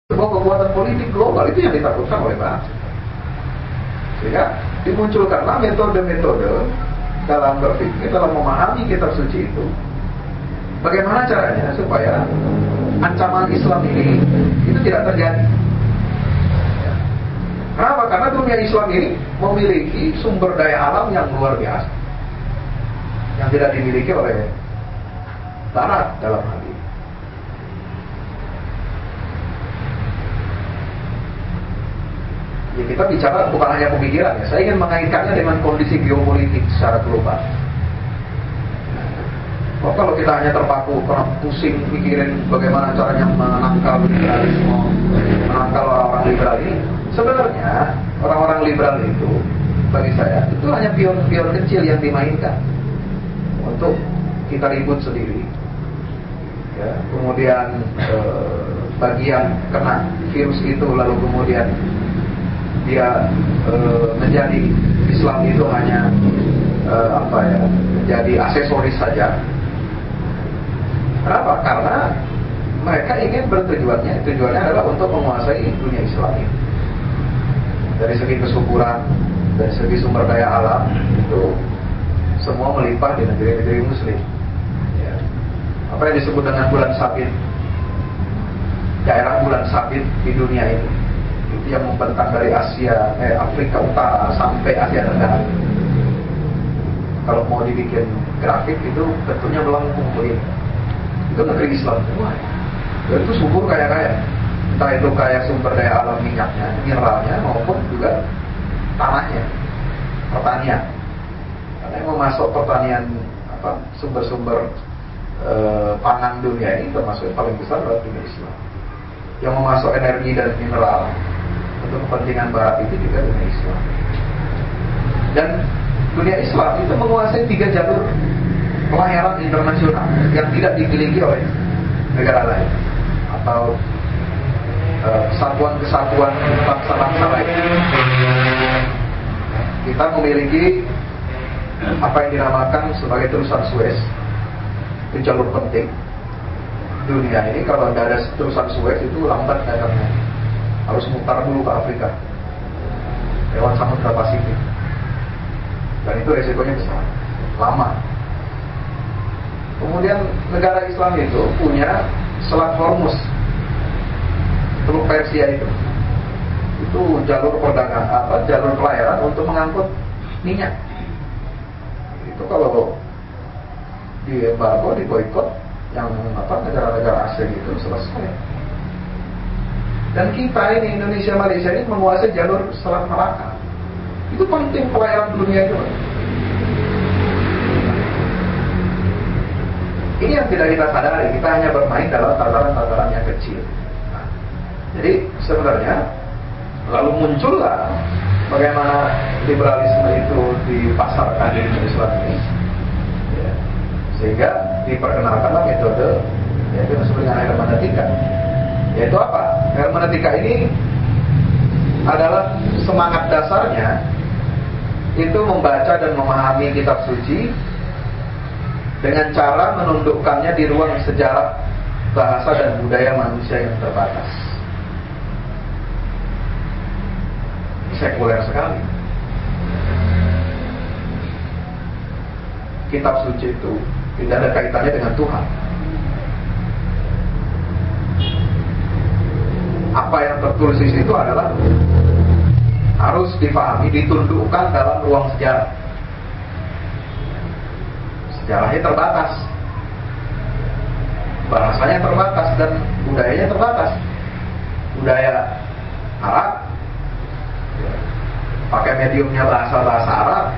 sebuah kekuatan politik global itu yang ditakutkan oleh bangsa. Sehingga dimunculkanlah metode-metode dalam berpikir, dalam memahami kitab suci itu. Bagaimana caranya supaya ancaman Islam ini itu tidak terjadi. Kenapa? Karena dunia Islam ini memiliki sumber daya alam yang luar biasa, yang tidak dimiliki oleh Barat dalam hal ini. Ya, kita bicara bukan hanya pemikiran ya. Saya ingin mengaitkannya dengan kondisi geopolitik secara global. Kalau kita hanya terpaku karena pusing mikirin bagaimana caranya menangkal liberalisme, menangkal orang-orang liberal ini, sebenarnya orang-orang liberal itu bagi saya itu hanya pion-pion kecil yang dimainkan untuk kita ribut sendiri. Ya, kemudian bagian kena virus itu lalu kemudian dia menjadi Islam itu hanya menjadi aksesoris saja. Kenapa? Karena mereka ingin tujuannya adalah untuk menguasai dunia Islam ini. Dari segi kesuburan, dari segi sumber daya alam itu semua melimpah di negeri-negeri Muslim. Ya. Apa yang disebut dengan bulan sabit, daerah bulan sabit di dunia ini, itu yang membentang dari Afrika Utara sampai Asia Tenggara. Kalau mau dibikin grafik itu bentuknya melengkung begini. Itu negeri Islam semua. Dan itu subur kaya-kaya. Entah itu kaya sumber daya alam minyaknya, mineralnya maupun juga tanahnya, pertanian. Karena yang memasuk pertanian sumber-sumber pangan dunia ini termasuk yang paling besar adalah dunia Islam. Yang memasuk energi dan mineral untuk kepentingan Barat itu juga dunia Islam. Dan dunia Islam itu menguasai 3 jalur pelayaran internasional yang tidak dimiliki oleh negara lain atau kesatuan-kesatuan bangsa-bangsa lain. Kita memiliki apa yang dinamakan sebagai terusan Suez, itu jalur penting dunia ini. Kalau tidak ada terusan Suez itu lambat dagangnya, harus mutar dulu ke Afrika lewat Samudra Pasifik, dan itu resikonya besar, lama. Kemudian negara Islam itu punya Selat Hormuz, Teluk Persia itu jalur perdagangan, jalur pelayaran untuk mengangkut minyak. Itu kalau di embargo, di boikot, yang negara-negara asing itu selesai. Dan kita ini Indonesia, Malaysia ini menguasai jalur Selat Malaka. Itu penting pelayaran dunia itu. Ini yang tidak kita sadari, kita hanya bermain dalam tataran-tataran yang kecil. Nah, jadi sebenarnya lalu muncullah bagaimana liberalisme itu dipasarkan di Islam ini, ya. Sehingga diperkenalkanlah metode yaitu disebut dengan hermeneutika. Yaitu apa? Hermeneutika ini adalah semangat dasarnya itu membaca dan memahami kitab suci dengan cara menundukkannya di ruang sejarah, bahasa dan budaya manusia yang terbatas. Sekuler sekali. Kitab suci itu tidak ada kaitannya dengan Tuhan. Apa yang tertulis di situ adalah harus dipahami, ditundukkan dalam ruang sejarah. Sejarahnya terbatas, bahasanya terbatas, dan budayanya terbatas. Budaya Arab pakai mediumnya bahasa Arab,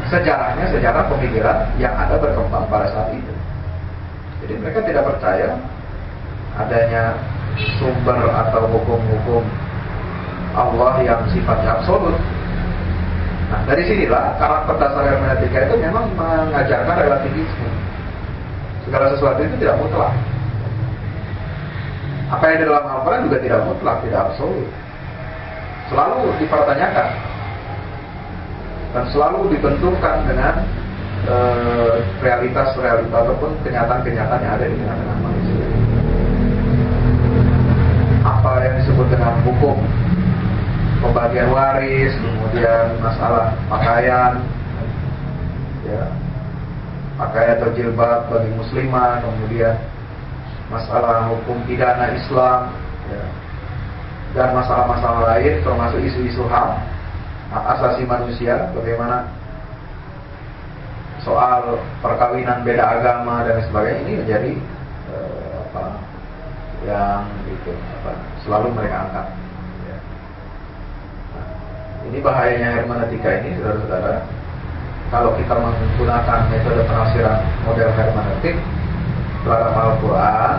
sejarahnya sejarah pemikiran yang ada berkembang pada saat itu. Jadi mereka tidak percaya adanya sumber atau hukum-hukum Allah yang sifatnya absolut. Nah, dari sinilah karakter dasar hermeneutika itu memang mengajarkan relativisme. Segala sesuatu itu tidak mutlak. Apa yang di dalam Al-Quran juga tidak mutlak, tidak absolut. Selalu dipertanyakan dan selalu dibenturkan dengan realitas ataupun kenyataan-kenyataan yang ada di tengah-tengah manusia. Apa yang hukum pembagian waris, kemudian masalah pakaian, ya, pakaian atau jilbab bagi muslimah, kemudian masalah hukum pidana Islam, ya, dan masalah-masalah lain termasuk isu-isu HAM, hak asasi manusia, bagaimana soal perkawinan beda agama dan sebagainya. Ini menjadi yang itu selalu mereka angkat. Ya. Nah, ini bahayanya hermeneutika ini, saudara-saudara. Kalau kita menggunakan metode penafsiran model hermeneutik terhadap Al-Quran,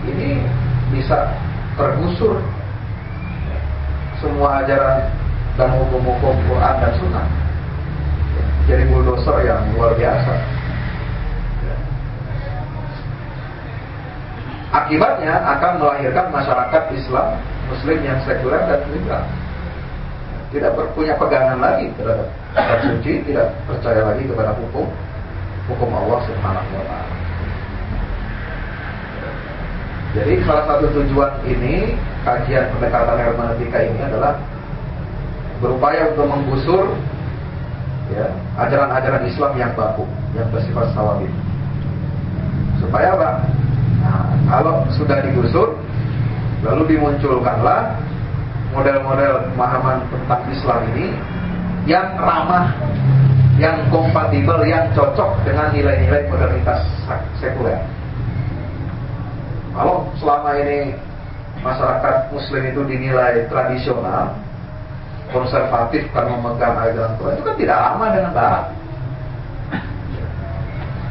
ini bisa tergusur semua ajaran dan hukum-hukum Quran dan Sunnah. Jadi bulldozer yang luar biasa. Akibatnya akan melahirkan masyarakat Islam Muslim yang sekuler dan liberal, tidak punya pegangan lagi terhadap kitab suci, tidak percaya lagi kepada hukum Allah Subhanahu wa Ta'ala. Jadi salah satu tujuan ini, kajian pendekatan hermeneutika ini adalah berupaya untuk menggusur, ya, ajaran-ajaran Islam yang baku, yang bersifat salafis. Supaya apa? Nah, kalau sudah digusur, lalu dimunculkanlah model-model pemahaman tentang Islam ini yang ramah, yang kompatibel, yang cocok dengan nilai-nilai modernitas sekuler. Kalau selama ini masyarakat Muslim itu dinilai tradisional, konservatif karena memegang ajaran Quran, itu kan tidak ramah dengan Barat.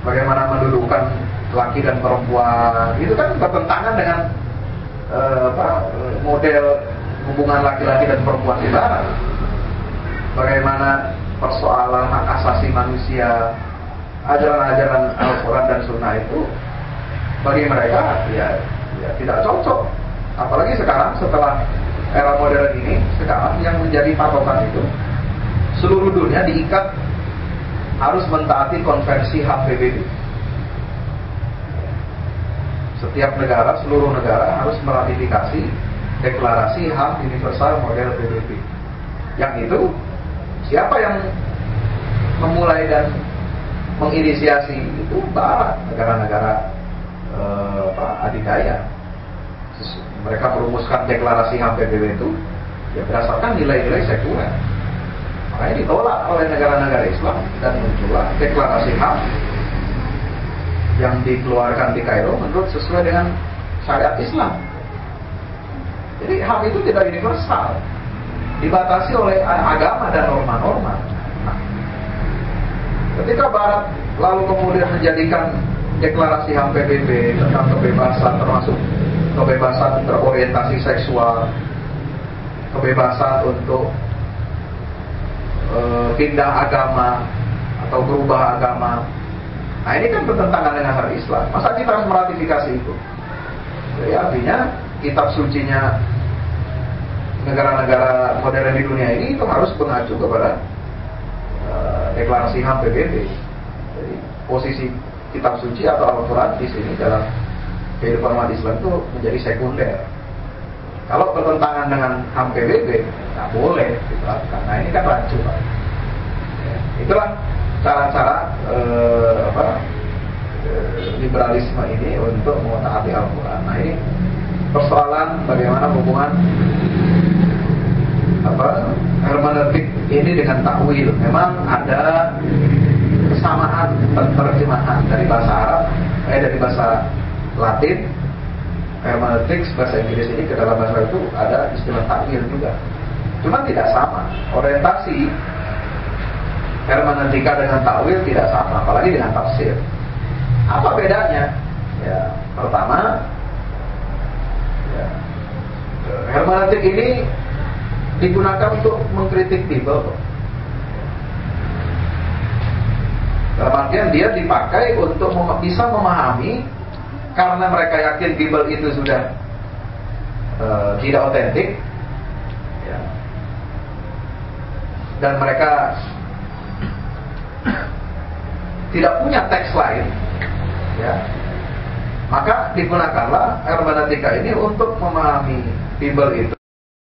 Bagaimana mendudukan laki dan perempuan, itu kan bertentangan dengan model hubungan laki-laki dan perempuan di Barat. Bagaimana persoalan hak asasi manusia, ajaran-ajaran Al-Quran dan Sunnah itu bagi mereka ya tidak cocok. Apalagi sekarang setelah era modern ini, sekarang yang menjadi patokan itu seluruh dunia diikat harus mentaati konvensi HAM PBB. Setiap negara, seluruh negara harus meratifikasi deklarasi HAM universal model PBB. Yang itu siapa yang memulai dan menginisiasi itu Barat, negara-negara adidaya. Mereka merumuskan deklarasi HAM PBB itu ya berdasarkan nilai-nilai sekuler. Makanya ditolak oleh negara-negara Islam dan muncullah deklarasi HAM yang dikeluarkan di Kairo menurut sesuai dengan syariat Islam. Jadi HAM itu tidak universal, dibatasi oleh agama dan norma-norma. Nah, ketika Barat lalu kemudian menjadikan deklarasi HAM PBB tentang kebebasan, termasuk kebebasan berorientasi seksual, kebebasan untuk pindah agama atau berubah agama. Nah ini kan bertentangan dengan hak Islam. Masa kita harus meratifikasi itu? Jadi artinya kitab sucinya negara-negara modern di dunia ini itu harus mengacu kepada deklarasi HAM PBB. Jadi posisi kitab suci atau Al-Quran di sini dalam kehidupan umat Islam itu menjadi sekunder. Kalau bertentangan dengan HAM PBB, nggak boleh diterapkan. Nah ini kan rancu, Pak. Ya, itulah cara-cara liberalisme ini untuk mentaati Al-Quran. Nah ini persoalan bagaimana hubungan hermeneutik ini dengan takwil. Memang ada kesamaan terjemahan dari bahasa Arab, dari bahasa Latin, hermeneutik bahasa Inggris ini ke dalam bahasa itu ada istilah takwil juga. Cuma tidak sama. Orientasi hermeneutika dengan takwil tidak sama, apalagi dengan tafsir. Apa bedanya? Ya, pertama, ya, hermeneutik ini digunakan untuk mengkritik Bible. Dalam artian dia dipakai untuk bisa memahami, karena mereka yakin Bible itu sudah tidak otentik, ya, dan mereka tidak punya teks lain, ya, maka digunakanlah hermeneutika ini untuk memahami Bible itu